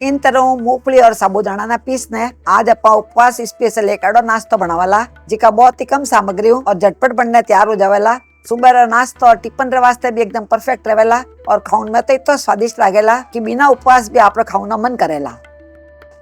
इन तरह मूंगफली और साबूदाना ना पीस ने आज अपा उपवास स्पेशल एक एडो नाश्तो बनावाला जिका बहुत ही कम सामग्री और झटपट बनने तैयार हो जावेला। सुबह रा नाश्तो और टिफिन रे वास्ते भी एकदम परफेक्ट रहेला और खाउन में तो इतना स्वादिष्ट लागेला कि बिना उपवास भी आप खाउन मन करेला।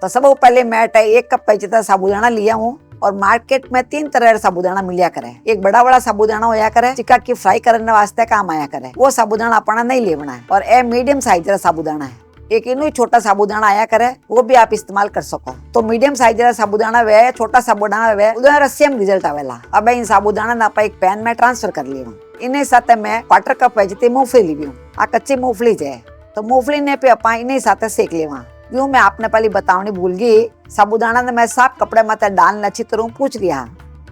तो सब पहले मैं 1 कप जितना साबूदाना लिया हूँ और मार्केट में 3 तरह का साबूदाना मिलिया करे। एक बड़ा साबूदाना होया करे चिका की फ्राई करने वास्ते काम आया करे, वो साबूदाना अपना नहीं लेवना है। और ए मीडियम साइज का साबूदाना है। एक इनो ही छोटा साबूदाना आया करे, वो भी आप इस्तेमाल कर सको। तो मीडियम साइज का साबूदाना वे छोटा साबूदाना वे उधर सेम रिजल्ट आवेला। अब इन साबूदाना ना एक पैन में ट्रांसफर कर लिया। इन्हें साथ मैं 1/4 कप जितनी मूंगफली ली हूँ। आ कच्ची मूंगफली है तो मूंगफली ने पे अपा इन्हें साथ सेक लेवा। यूं मैं आपने पहले बतावनी भूल गई, साबूदाना ने मैं साफ कपड़े मत डालना अच्छी तरह पूछ लिया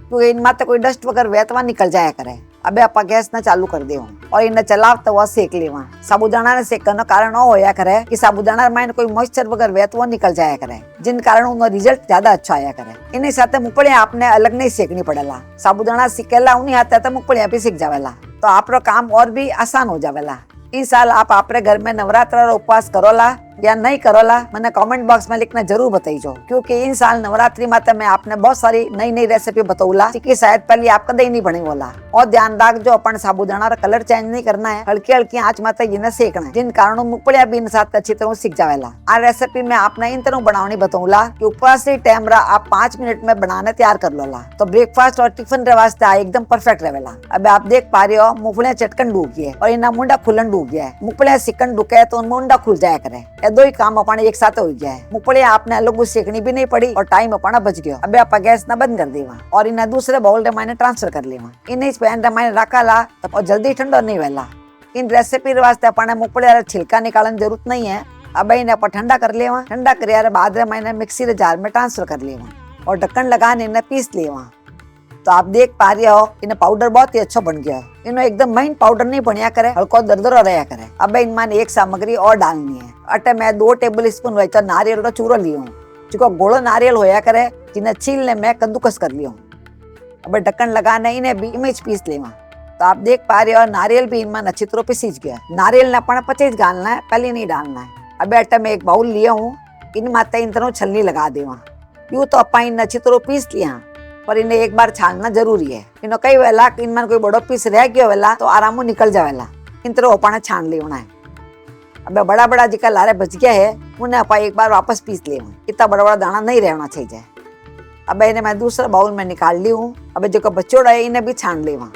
क्योंकि इन माते कोई डस्ट वगैरह वेतवा निकल जाया करे। अबे आप गैस न चालू कर दे और इन्हें चलाव तो वह सेक लेवा। साबूदाना ने सेकने कारण होया करे कि साबूदाना में कोई मॉइस्चर वगैरह वेतवा निकल जाया करे, जिन कारण उनका रिजल्ट ज्यादा अच्छा आया करे। इन्हीं साथ मूंगफली आपने अलग नहीं सेकनी पड़ेला। साबूदाना सिकेला उन्हीं हाथ तो मूंगफली भी सीख जावेला, तो आप काम और भी आसान हो जावेला। इस साल आप अपने घर में नवरात्र उपवास करोला या नहीं करोला, मैंने कमेंट बॉक्स में लिखना जरूर बताइजो, क्योंकि इन साल नवरात्रि माता में आपने बहुत सारी नई रेसिपी बताऊला कि शायद पहले आप कदे नहीं बनी वाला। और ध्यान रख जो अपन साबूदाना का कलर चेंज नहीं करना है, हल्की हल्की आंच माता इन्हें सेकना है, जिन कारण मूंगफलियां भी इन साथ अच्छी तरह सीख जावेला। आ रेसिपी में आपने इन तरह बनावनी बताऊला कि उपवास से टाइम रहा आप 5 मिनट में बनाने तैयार कर लोला, तो ब्रेकफास्ट और टिफिन रे वास्ते एकदम परफेक्ट रहेला। अब आप देख पा रहे हो मूंगफलियां चटकन डूब गई है और इन्हें मुंडा खुलन डूब गया है। मूंगफलियां सिकन डूके तो मुंडा खुल जाया करे, दो ही काम अपने एक साथ हो गया है। मूंगफलियां आपने अलग सेकनी भी नहीं पड़ी और टाइम अपना बच गया। अब आप गैस न बंद कर देवा और इन्हें दूसरे बाउल रे मैंने ट्रांसफर कर लेवा। इन्हें इस पैन रे मैंने रखा ला तो जल्दी ठंडो नहीं वेला। इन रेसिपी वास्ते अपने मूंगफलियां छिलका निकालने जरूरत नहीं है। अब इन्हें अपन ठंडा कर लेवा। ठंडा कर बाद मैंने मिक्सी रे जार में ट्रांसफर कर लेवा और ढक्कन लगाने इन्हें पीस लेवा। तो आप देख पा रहे हो इन्हें पाउडर बहुत ही अच्छा बन गया है। इन्हें एकदम महीन पाउडर नहीं बनिया करे, हल्को दरदरा रहा करे। अब इनमें एक सामग्री और डालनी है। अटे मैं 2 टेबल स्पून वही तो नारियल का चूरो लियो हूँ, जो गोलो नारियल होया करे, जिन्हें छीलने में कद्दूकस कर लियो। अब ढक्कन लगाने इन्हें भी इमेज पीस लेवा। तो आप देख पा रहे हो नारियल भी इनमें अच्छी तरह पीस गया। नारियल ने अपना 25 डालना है, पहले नहीं डालना है। अब अटे मैं एक बाउल लिया हूँ, इन माते इन तरह छलनी लगा देवा। यूं तो अपा इन अच्छी तरह पीस लिया, पर इन्हें एक बार छानना जरूरी है। इन्हें कई वेला इनमें कोई बड़ो पीस रह गया वेला तो आराम निकल जावेला। इन तरह अपना छान लेना है। अब बड़ा जिका लारे बच गया है उन्हें अपा एक बार वापस पीस लेवा। इतना बड़ा दाना नहीं रहना चाहिए। अब इन्हें मैं दूसरा बाउल में निकाल ली हूँ। अब जो बचोड़ा है इन्हें भी छान लेवा।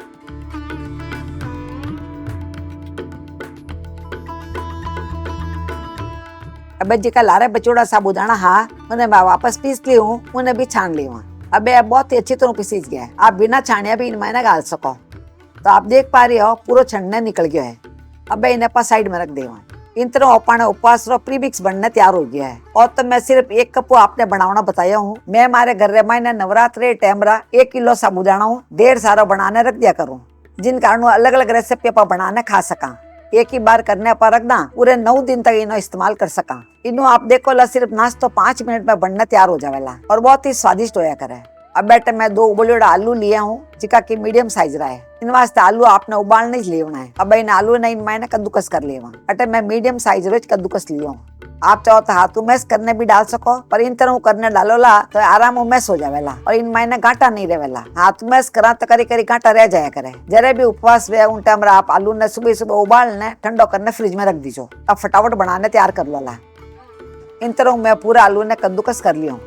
अब जिका लारे बचोड़ा साबूदाना हाँ उन्हें मैं वापस पीस ली हूँ, उन्हें भी छान लेवा। अब बहुत ही अच्छी तरह पीस गया है। आप बिना छानिया भी इनमें डाल सको। तो आप देख पा रहे हो पूरा छन्ने निकल गया है। अब इन्हें पर साइड में रख देवा। इन तरह अपने उपवास रो प्रीमिक्स बनने तैयार हो गया है। और तो मैं सिर्फ 1 कप आपने बनाना बताया हूँ। मैं हमारे घर रे मैंने नवरात्रि टेमरा 1 किलो साबूदाना हूँ 1.5 सारा बनाने रख दिया करूँ, जिन कारण अलग अलग रेसिपी पर बनाने खा सका। एक ही बार करने पर रखना पूरे 9 दिन तक इन्हें इस्तेमाल कर सका। इन्हों आप देखो ला सिर्फ नाश्तो 5 मिनट में बनने तैयार हो जावेला और बहुत ही स्वादिष्ट होया करे। अब बेटे मैं 2 उबले आलू लिया हूँ, जिका की मीडियम साइज रहा है। इन वास्ते आलू आपने उबाल नहीं लेना है। अब इन आलू ने मैंने कद्दूकस कर लेवा। अटे मैं मीडियम साइज रोज कद्दूकस लिया हूँ। आप चाहो तो हाथों मैस करने भी डाल सको, पर इन तरह करने डालो ला तो आराम मैस हो जावेला और इन मैंने गांठा नहीं रहेला। हाथ मैस करा तो करी करी गांठा रह जाया करे। जरे भी उपवास वे उन टाइम आप आलू ने सुबह उबालने ठंडो करने फ्रिज में रख दीजो। अब फटाफट बनाने तैयार कर लो ला। इन तरह मैं पूरा आलू ने कद्दूकस कर लिया हूँ।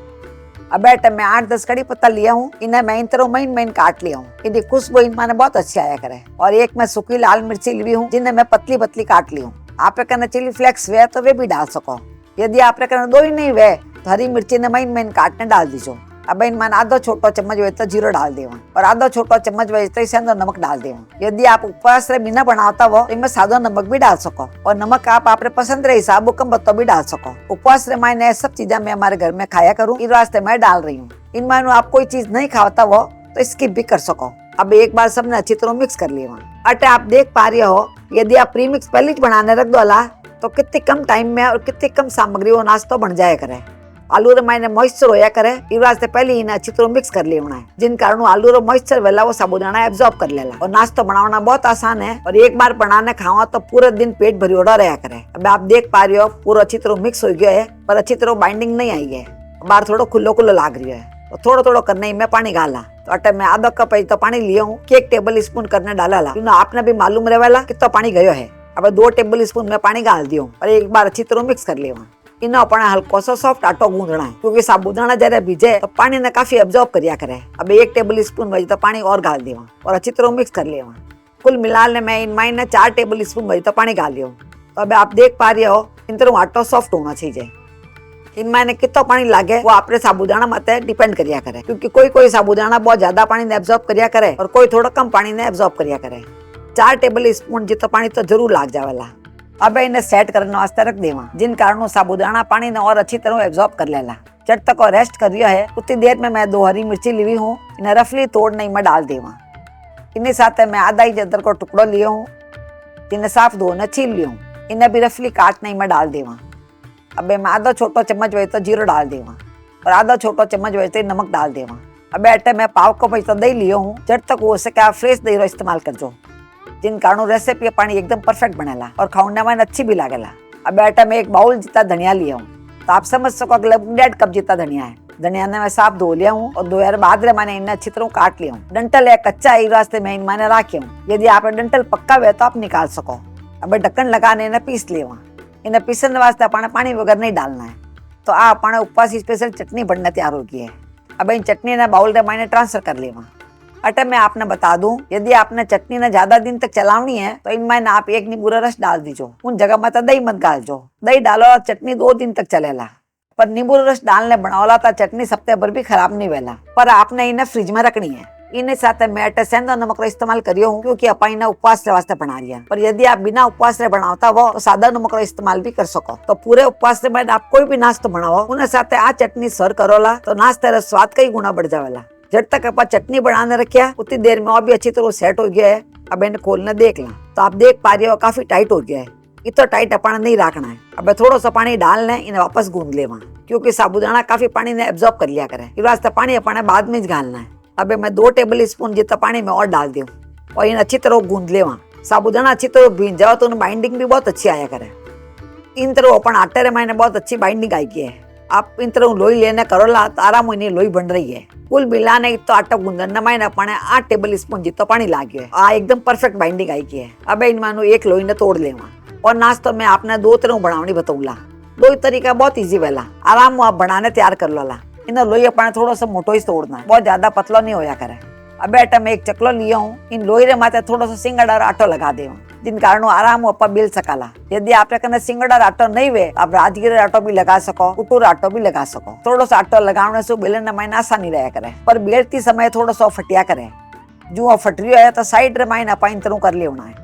अब बेटे मैं 8-10 कड़ी पत्ता लिया हूँ, इन्हें मैं इन तरह महीन काट लिया हूँ। इनकी खुशबू इनमें बहुत अच्छी आया करे। और एक मैं सूखी लाल मिर्ची ली हूँ, जिन्हें मैं पतली पतली काट ली हूँ। आप कहना चिली फ्लेक्स वे तो वे भी डाल सको। यदि आप कहना 2 ही नहीं वे तो हरी मिर्ची ने महीन काटने डाल दीजो। अब इनमें आधो छोटो चम्मच वे तो जीरो डाल देवा और आधो छोटो चम्मच वे तो सेंधो नमक डाल देवा। यदि आप उपवास रे बिना बनाता हो तो इनमें सादो नमक भी डाल सको और नमक आप अपने पसंद रे हिसाब हुक्म बत्तो भी डाल सको। उपवास रे मैंने सब चीजें मैं हमारे घर में खाया करूँ, इस वास्ते मैं डाल रही हूँ। इनमें आप कोई चीज नहीं खाता हो तो स्किप भी कर सको। अब एक बार सबने अच्छी तरह मिक्स कर लिया। अटे आप देख पा रहे हो, यदि आप प्रीमिक्स पहले बनाने रख दो ला तो कितने कम टाइम में और कितने कम सामग्री वो नाश्तो बन जाया करे। आलू रे मायने मॉइस्चर होया करे ई वास्ते पहले इन्हें अच्छी तरह मिक्स कर लेना है, जिन कारण आलू रो मॉइस्चर वेला वो साबूदाना एब्जॉर्ब कर लेला। और नाश्ता बनाना बहुत आसान है और एक बार बनाने खावा तो पूरे दिन पेट भरी उड़ा रहा करे। अब आप देख पा रहे हो पूरा अच्छी तरह मिक्स हो गया है पर अच्छी तरह बाइंडिंग नहीं आई है, बाहर थोड़ा खुल्लो खुल्लो लाग रही है। तो थोड़ा थोड़ा करने ही मैं पानी डाला तो आटे में आधा कप तो पानी लिया हूँ कि 1 टेबल स्पून करने डाला ला, आपने भी मालूम रहेला कितना पानी गयो है। अब 2 टेबल स्पून में पानी डाल दियो और एक बार अच्छी तरह मिक्स कर लेवा। इन्हें अपने हल्को सा सॉफ्ट आटो गूंदना है क्योंकि साबूदाना जरा भिजे तो पानी ने काफी एब्जॉर्ब करिया करे। अब 1 टेबल स्पून वही तो पानी और डाल देवा और अच्छी तरह मिक्स कर लेवा। कुल मिलाने में इन मायने 4 टेबल स्पून वही तो पानी डाल लियो। तो अब आप देख पा रहे हो इन तरह आटो सॉफ्ट होना चाहिए। इन मायने कितना पानी लागे वो आपने साबूदाना माते डिपेंड करिया करे, क्योंकि कोई साबूदाना बहुत ज्यादा पानी ने एब्जॉर्ब करिया करे और कोई थोड़ा कम पानी ने एब्जॉर्ब करिया करे। 4 टेबल स्पून जितना पानी तो जरूर लाग जावेला। अब इन्हें सेट करने वास्ते रख देवा, जिन कारण साबूदाना पानी ने और अच्छी तरह एब्जॉर्ब कर लेला। जब तक और रेस्ट कर रिया है उतनी देर में मैं 2 हरी मिर्ची ली हूँ, इन्हें रफली तोड़ने में डाल देवा। इन्हें साथ मैं आधा इंच अदरक को टुकड़ो लिया हूँ, इन्हें साफ धोने छील लिया हूँ, इन्हें भी रफली काटने में डाल देवा। अब मैं आधा छोटा चम्मच वही तो जीरो डाल देवा और आधा छोटा चम्मच वही तो नमक डाल देवा। अब आटे में पाव कप तो दही लियो हूँ, जब तक हो सके आप फ्रेश दही रो इस्तेमाल करजो, जिन कारण रेसिपी पानी एकदम परफेक्ट बनेला और खाने में अच्छी भी लागेला। अब आटा में 1 बाउल जितना धनिया लिया हूँ, तो आप समझ सको लगभग 1.5 कप जितना धनिया है। धनिया ने मैं साफ धो लिया हूँ और 2 यार बाद मैंने इन्हें अच्छी तरह काट लिया हूँ। डंटल है कच्चा है रास्ते में इन मैंने रखे हूँ, यदि आप डंटल पक्का हुआ तो आप निकाल सको। अब ढक्कन लगाने इन्हें पीस लिया, इन्हें पीसने वास्ते अपने पानी वगैरह नहीं डालना है। तो अपने उपवास स्पेशल चटनी बनने तैयार हो गई है। अब इन चटनी ने बाउल में मैंने ट्रांसफर कर लिया। अटे मैं आपने बता दूं, यदि आपने चटनी ने ज्यादा दिन तक चलावनी है तो इनमें आप 1 नींबू का रस डाल दीजो, उन जगह में तो दही मत डालजो। दही डालो और चटनी 2 दिन तक चलेला, पर नींबू रस डालने बनावला तो चटनी सप्ताह भर भी खराब नहीं वेला। पर आपने इन्हें फ्रिज में रखनी है। इन्हें साथ मैं अटे सेंधा नमक का इस्तेमाल करियो हूँ क्योंकि अपा इन्हें उपवास के वास्ते बना रही है। पर यदि आप बिना उपवास से बनाता हो तो सादा नमक का इस्तेमाल भी कर सको। तो पूरे उपवास से बाद आप कोई भी नाश्तो बनाओ उन्हें साथ आ चटनी सर्व करोला तो नाश्ते का स्वाद कई गुना बढ़ जावेला। जब तक आप चटनी बनाने रखिया उतनी देर में और भी अच्छी तरह सेट हो गया है। अब इन्हें खोलने देख ला तो आप देख पा रहे हो काफी टाइट हो गया है। इतना टाइट अपना नहीं रखना है। अब थोड़ा सा पानी डालना है, इन्हें वापस गूंद लेवा क्योंकि साबूदाना काफी पानी ने एब्जॉर्ब कर लिया करे। इस वास्ते पानी अपने बाद में डालना है। अब मैं 2 टेबल स्पून जितना पानी में और डाल दूं और इन्हें अच्छी तरह गूंद लेवा। साबूदाना अच्छी तरह भींज जाओ तो बाइंडिंग भी बहुत अच्छी आया करे। इन तरह अपन आटे रे मैंने बहुत अच्छी बाइंडिंग आई की है। आप इन तरह लोई लेने करोला तो आराम होने लोई बन रही है। कुल मिलाने तो आटा गूंदने मैंने अपने 8 टेबल स्पून जितना पानी लाग्यो है। एकदम परफेक्ट बाइंडिंग आई की है। अब इन मानो 1 लोई ने तोड़ लेवा और नाश्तो में आपने 2 तरह बनावनी बताऊला। 2 तरीका बहुत इजी वेला, आराम आप बनाने तैयार कर लो ला। इन लोई अपने थोड़ा सा मोटो ही तोड़ना है, बहुत ज्यादा पतला नहीं होया करे। अब आटा में 1 चकलो लिया हूँ, इन लोई रे माथे थोड़ा सा सिंगड़ा और आटो लगा देवा, जिन कारण आराम अपा बेल सकाला। यदि आप सिंगड़ा आटो नहीं वे आप राजगिर आटो भी लगा सको, कुटूर आटो भी लगा सको। थोड़ा सा आटो लगाने से बेलने में आसानी रहा करे, पर बेलती समय थोड़ा सा फटिया करे। जो फट रही है तो साइड रे माइन अपा इन तरह कर लेना है,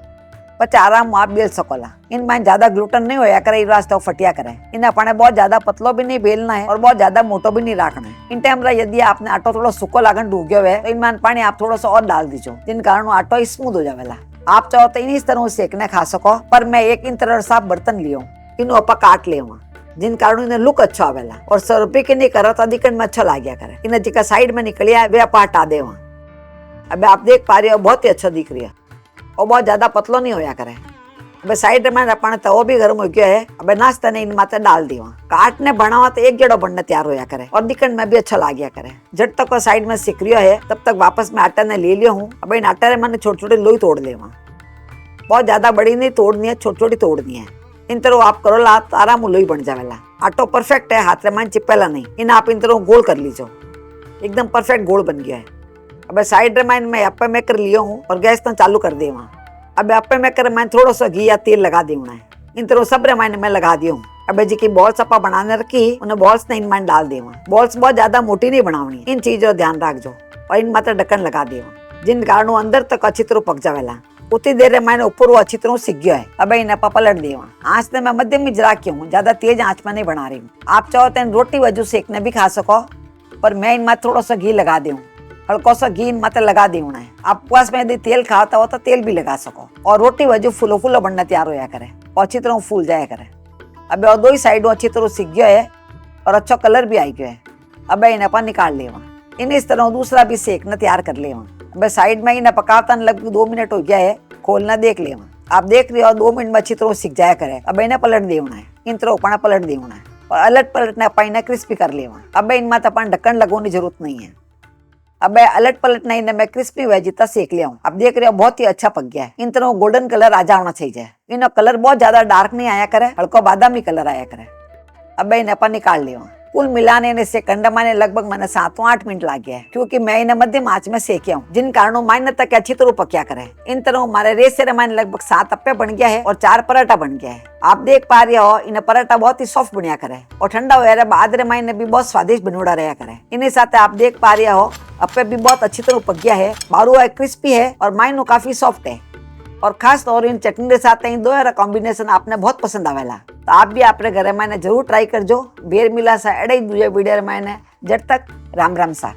પછી આરામ आप बेल सकोला। इनमें ज्यादा ग्लूटन नहीं होया करे, इस वास्ते फटिया करे। इन्हें अपने बहुत ज्यादा पतलो भी नहीं बेलना है और बहुत ज्यादा मोटो भी नहीं रखना है। इन टाइम यदि आपने आटो थोड़ा सूखो लागन डूग्यो है तो इनमें पानी आप थोड़ा सा और डाल दीजो, जिन कारण आटो स्मूथ हो जावेला। आप चाहो तो इस तरह सेकने खा सको, पर मैं 1 इन तरह साफ बर्तन लियो, इन अपा काट लेवा, जिन कारण इन्हें लुक अच्छा आवेला और सर्पी के नहीं करो तो अधिकन में अच्छा लाग्या करे। इन्हें जिका साइड में निकलिया वे आप हटा देवा। अब आप देख पा रहे हो बहुत ही अच्छा दिख रही है और बहुत ज्यादा पतलो नहीं होया करे। अब साइड में अपने तवो भी गर्म हो गया है। अब नाश्ता ने इन माते डाल दिया। काटने बनावा तो 1 जड़ो बनने तैयार होया करे और दिखने में भी अच्छा लाग्या करे। जब तक वो साइड में सिक रियो है तब तक वापस मैं आटा ने ले लिया हूँ। अब इन आटा रे मैंने छोटे छोटे लोई तोड़ लेवा, बहुत ज्यादा बड़ी नहीं तोड़नी है, छोटी छोटी तोड़नी है। इन तरह आप करो ला तो आराम लोई बन जावेला। आटो परफेक्ट है, हाथ रे मन चिपकेला नहीं। इन आप इन तरह गोल कर लीजो, एकदम परफेक्ट गोल बन गया है। अब साइड में मैं अप्पे मेकर लियो हूँ और गैस तो चालू कर देवा। अब अप्पे मेकर मैं थोड़ा सा घी या तेल लगा देना है। इन तरह सब रे मैं लगा दियो हूँ। अब जी की बॉल्स अपा बनाने रखी उन्हें बॉल्स ने इन डाल देवा। बॉल्स बहुत ज्यादा मोटी नहीं बनावनी, इन चीजों ध्यान रखजो और इन मात्र ढक्कन लगा देवा, जिन कारण अंदर तक अच्छी तरह पक जावेला। उतनी देर मैंने ऊपर वो अच्छी तरह सीख गया है। अब इन्हें पलट देवा। आँच ने मैं मध्यम में रखी हूँ, ज्यादा तेज आँच में नहीं बना रही हूँ। आप चाहो तो रोटी वजू सेकने भी खा सको, पर मैं इनमें थोड़ा सा घी लगा दूँ, हल्का सा घी मत लगा देना है। आप उपवास में यदि तेल खाता हो तो तेल भी लगा सको और रोटी वजह फूलो फूलो बनना तैयार होया करे और अच्छी तरह फूल जाया करे। अब और 2 ही साइडों अच्छी तरह सीख गया है और अच्छा कलर भी आई गयो है। अब इन्हें अपन निकाल लेवा। इन इस तरह दूसरा भी सेकना तैयार कर लेवा। अब साइड में इन्हें पकाता लगभग 2 मिनट हो गया है, खोलना देख लेवा। आप देख रहे हो 2 मिनट में अच्छी तरह सीख जाया करे। अब इन्हें पलट देना है, इन तरह ऊपर पलट देना है और अलट पलटने अपन क्रिस्पी कर लेवा। अब इनमें तो अपन ढक्कन लगाने की जरूरत नहीं है। अब अलट पलटना इन्हें मैं क्रिस्पी हुआ जितना सेक लिया हूँ। अब देख रहे हो बहुत ही अच्छा पक गया है। इन तरह गोल्डन कलर आ जाना चाहिए। इनका कलर बहुत ज्यादा डार्क नहीं आया करे, हल्का बादामी कलर आया करे। अब इन्हें अपन निकाल लिया। कुल मिलाने से कंडा माने लगभग मैंने 7-8 मिनट लग गया है, क्योंकि मैं इन्हें मध्यम आंच में सेकिया हूँ, जिन कारणों मायने तक अच्छी तरह पकिया करे। इन तरह हमारे रेसे माने लगभग 7 अप्पे बन गया है और 4 पराठा बन गया है। आप देख पा रहे हो इन्हें पराठा बहुत ही सॉफ्ट बनिया करे और ठंडा हो बाद रे मायने भी बहुत स्वादिष्ट बनोड़ा रहा करे। इन्हीं साथ आप देख पा रहे हो अप्पे भी बहुत अच्छी तरह पक गया है, बारू क्रिस्पी है और मायनो काफी सॉफ्ट है। और खास तौर इन चटनी के साथ इन दो कॉम्बिनेशन आपने बहुत पसंद आवेला। तो आप भी अपने घर में जरूर ट्राई करजो। बेर मिला सा एडे दूजे वीडियो में जब तक राम राम सा।